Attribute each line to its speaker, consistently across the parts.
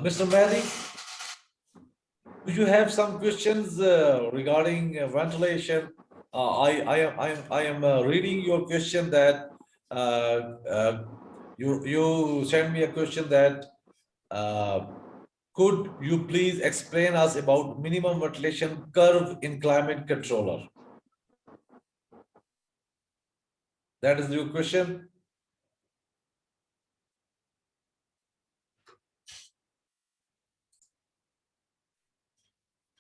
Speaker 1: Mr. Mahdi, do you have some questions regarding ventilation? I am reading your question that you sent me a question that could you please explain us about minimum ventilation curve in climate controller? That is your question.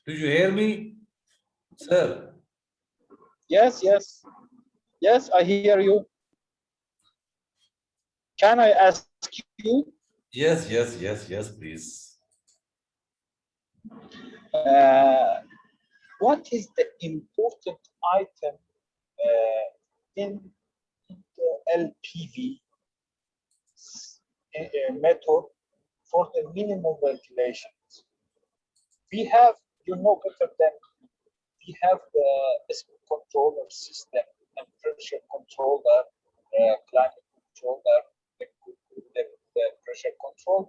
Speaker 1: Do you hear me, sir?
Speaker 2: Yes, yes. Yes, I hear you. Can I ask you?
Speaker 1: Yes, please.
Speaker 2: What is the important item in the LPV method for the minimum ventilation? We have, you know better than me, we have the smoke controller system and pressure controller, climate controller, the pressure control.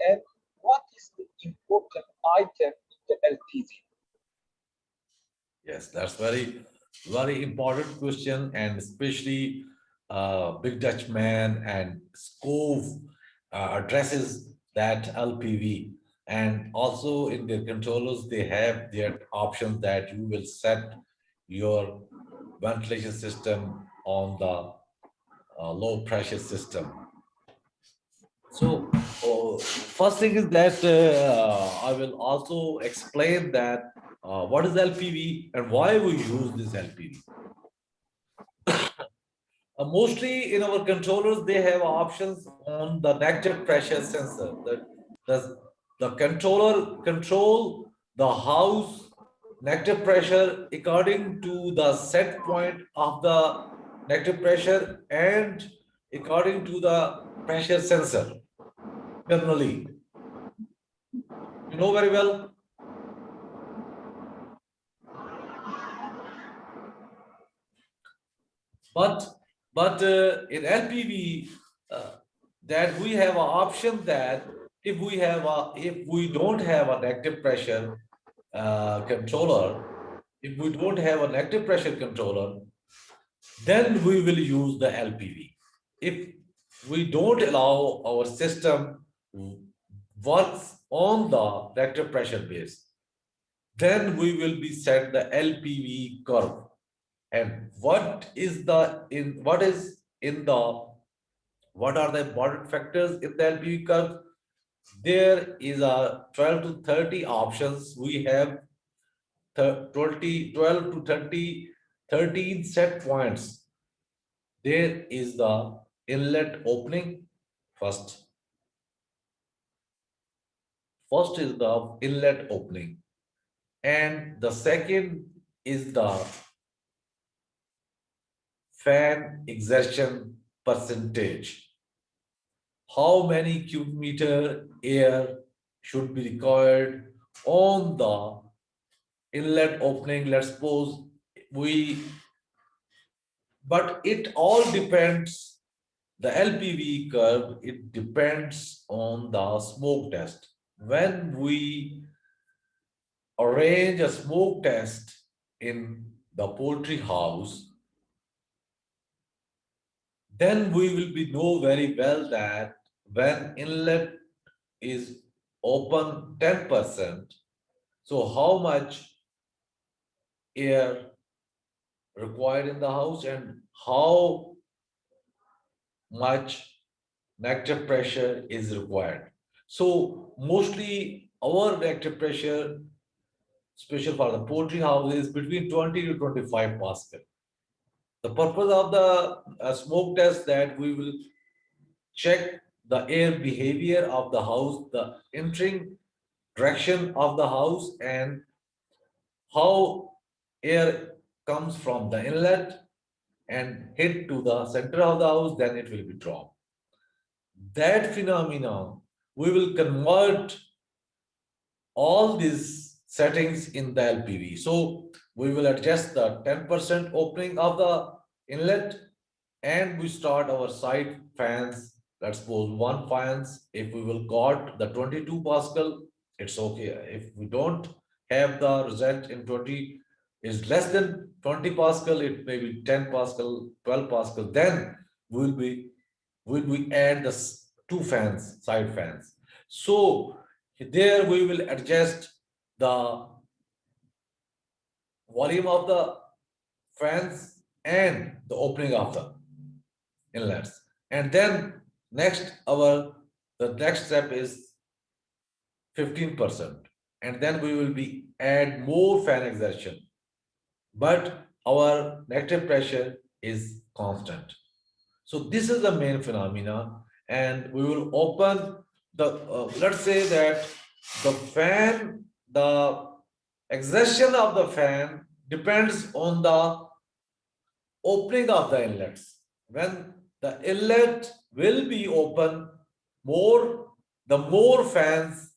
Speaker 2: And what is the important item in the LPV?
Speaker 1: Yes, that's very important question, and especially Big Dutch Man and Scove addresses that LPV. And also in their controllers, they have their options that you will set your ventilation system on the low pressure system. So first thing is that I will also explain that what is LPV and why we use this LPV. Mostly in our controllers, they have options on the negative pressure sensor. The controller control the house negative pressure according to the set point of the negative pressure and according to the pressure sensor. Generally, you know very well. But in LPV, that we have an option that if we don't have a negative pressure controller, if we don't have a negative pressure controller, then we will use the LPV. If we don't allow our system works on the negative pressure base, then we will be set the LPV curve. And what are the important factors in the LPV curve? There is a 12 to 30 options. We have 12 to 30, 13 set points. There is the inlet opening first. First is the inlet opening. And the second is the fan exertion percentage. How many cubic meter air should be required on the inlet opening? Let's suppose but it all depends, the LPV curve, it depends on the smoke test. When we arrange a smoke test in the poultry house, then we will be know very well that when inlet is open 10%, so how much air required in the house and how much negative pressure is required. So mostly our negative pressure, especially for the poultry house, is between 20 to 25 Pascal. The purpose of the smoke test that we will check the air behavior of the house, the entering direction of the house, and how air comes from the inlet and hit to the center of the house, then it will be dropped. That phenomenon, we will convert all these settings in the LPV. So we will adjust the 10% opening of the inlet and we start our side fans let's suppose one fans, if we will got the 22 Pascal, it's okay. If we don't have the result in 20, is less than 20 Pascal, it may be 10 Pascal, 12 Pascal, then will we add the two fans, side fans. So there we will adjust the volume of the fans and the opening of the inlets. And then the next step is 15%. And then we will be add more fan exertion. But our negative pressure is constant. So this is the main phenomena. And we will open let's say that the exertion of the fan depends on the opening of the inlets. When the inlet will be open, the more fans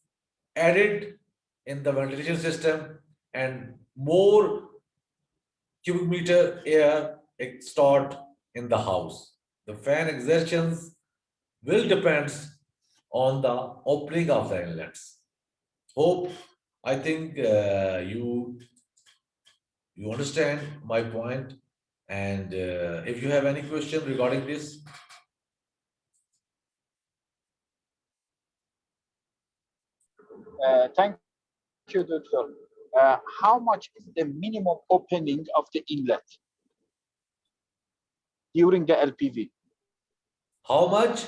Speaker 1: added in the ventilation system and more cubic meter air stored in the house. The fan exertions will depend on the opening of the inlets. Hope I think you understand my point. And if you have any question regarding this,
Speaker 2: Thank you, Doctor. How much is the minimum opening of the inlet during the LPV?
Speaker 1: how much?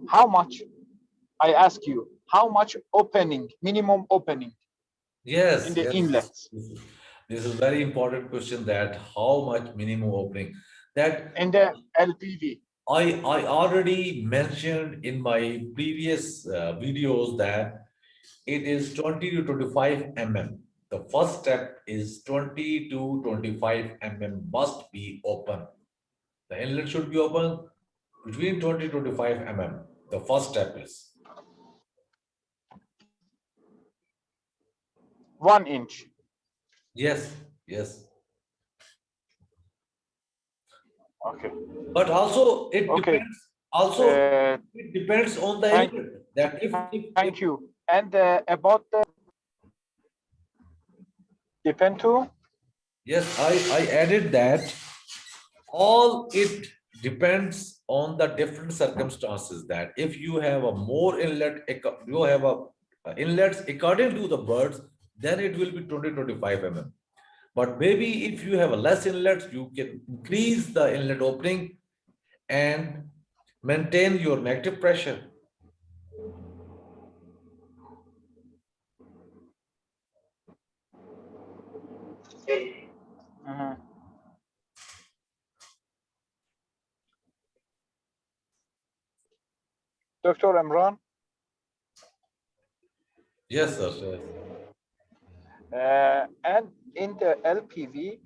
Speaker 2: How much? I ask you, how much opening, minimum opening
Speaker 1: Yes,
Speaker 2: in the
Speaker 1: yes.
Speaker 2: inlets?
Speaker 1: This is very important question, that how much minimum opening. That
Speaker 2: In the LPV.
Speaker 1: I already mentioned in my previous videos that it is 20 to 25 mm. The first step is 20 to 25 mm must be open. The inlet should be open between 20 to 25 mm. The first step is.
Speaker 2: 1 inch.
Speaker 1: Yes, yes.
Speaker 2: Okay.
Speaker 1: But also it
Speaker 2: Okay.
Speaker 1: depends. Also, it depends on the
Speaker 2: Thank,
Speaker 1: inlet. That if
Speaker 2: thank you. And about the depend to?
Speaker 1: yes, I added that all it depends on the different circumstances. That if you have a more inlet, you have a inlets according to the birds, then it will be 20 25 mm. But maybe if you have a less inlets, you can increase the inlet opening and maintain your negative pressure.
Speaker 2: Mhm. Dr. Imran,
Speaker 1: Yes, sir. Yes.
Speaker 2: and in the LPV,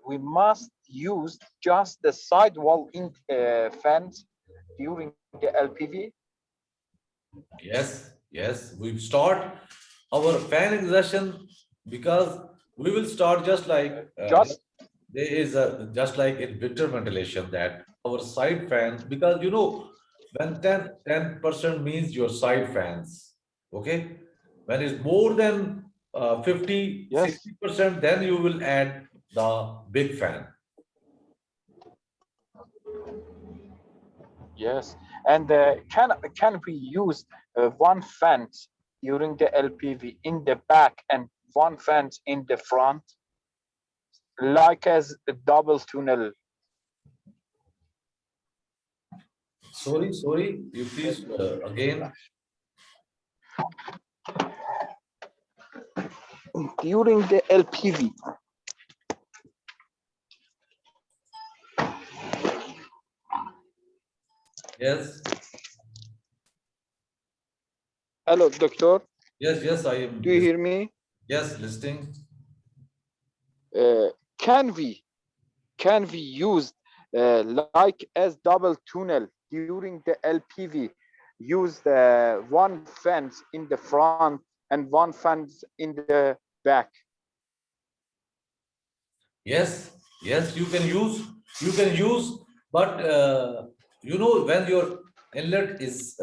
Speaker 2: we must use just the sidewall in, fans during the LPV.
Speaker 1: Yes, yes. We start our fan exertion because we will start just like
Speaker 2: Just
Speaker 1: there is a just like in winter ventilation, that our side fans, because when 10% means your side fans, okay? When it's more than 50,
Speaker 2: yes,
Speaker 1: 60%, then you will add the big fan.
Speaker 2: yes. And can we use one fan during the LPV in the back and one fan in the front, like as a double tunnel?
Speaker 1: Sorry, you please again.
Speaker 2: During the LPV,
Speaker 1: Yes,
Speaker 2: hello, doctor.
Speaker 1: yes, I am
Speaker 2: Do you hear me?
Speaker 1: yes, listening.
Speaker 2: Uh, can we use like as double tunnel during the LPV? Use the one fence in the front and one fence in the back.
Speaker 1: Yes, yes, you can use, but when your inlet is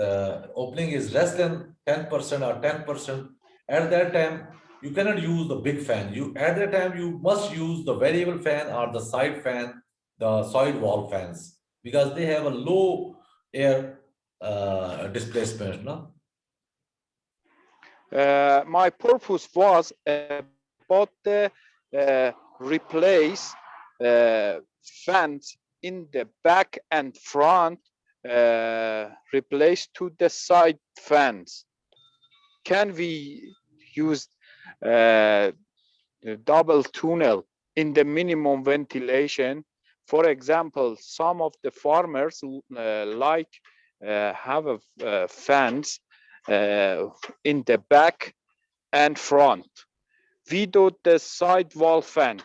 Speaker 1: opening is less than 10% or 10%, at that time you cannot use the big fan. You at that time you must use the variable fan or the side fan, the side wall fans, because they have a low air displacement. No?
Speaker 2: My purpose was about the replace fans in the back and front, replace to the side fans. Can we use the double tunnel in the minimum ventilation? For example, some of the farmers like have fans in the back and front. We do the side wall fans.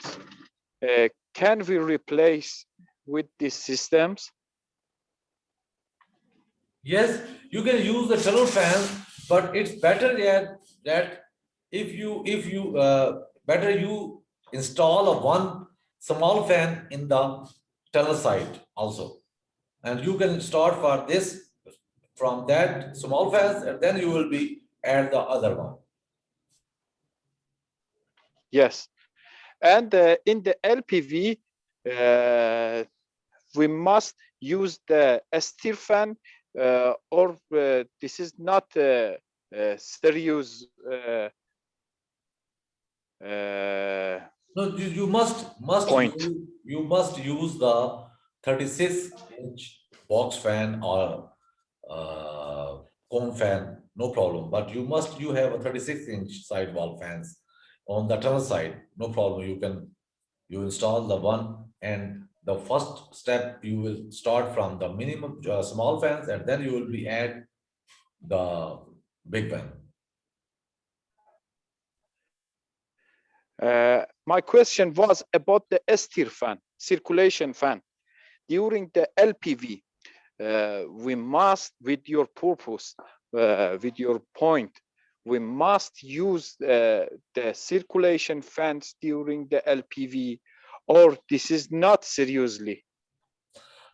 Speaker 2: Can we replace with these systems?
Speaker 1: Yes, you can use the tunnel fan, but it's better that if you better you install a one small fan in the tunnel side also, and you can start for this from that small fans, and then you will be add the other one.
Speaker 2: Yes. And in the LPV, we must use the steer fan, or this is not serious.
Speaker 1: No, you must
Speaker 2: Point.
Speaker 1: use the 36-inch box fan or cone fan, no problem. But you have a 36-inch side wall fans on the tunnel side, no problem. You install the one, and the first step you will start from the minimum small fans, and then you will be add the big fan.
Speaker 2: My question was about the steer fan, circulation fan. During the LPV, we must, with your purpose, with your point, we must use the circulation fans during the LPV, or this is not seriously.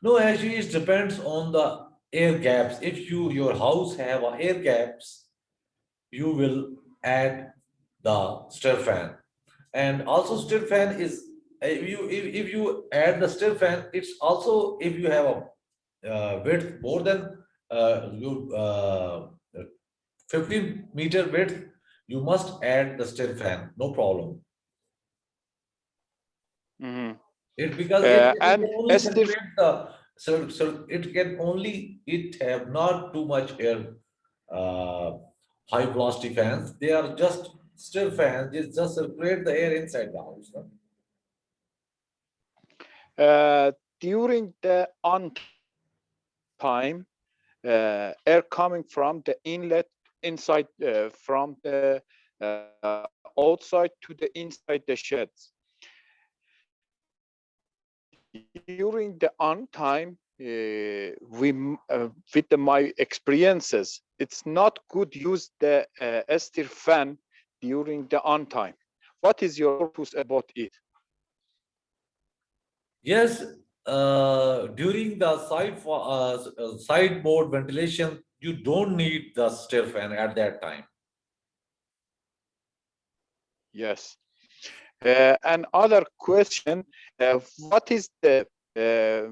Speaker 1: No, actually, it depends on the air gaps. If your house have a air gaps, you will add the stir fan. And also stir fan is if you add the stir fan, it's also if you have a width more than you 15-meter width, you must add the stir fan, no problem.
Speaker 2: Mhm.
Speaker 1: It because it
Speaker 2: And
Speaker 1: can only
Speaker 2: steer,
Speaker 1: circulate the so it can only it have not too much air uh, high velocity fans. They are just still fans. It just circulate the air inside the house. No?
Speaker 2: during the on time, air coming from the inlet inside, from the outside to the inside the sheds. During the on time, with my experiences, it's not good use the steer fan during the on time. What is your purpose about it?
Speaker 1: Yes, during the side mode ventilation, you don't need the stir fan at that time.
Speaker 2: Yes. Another question, what is the very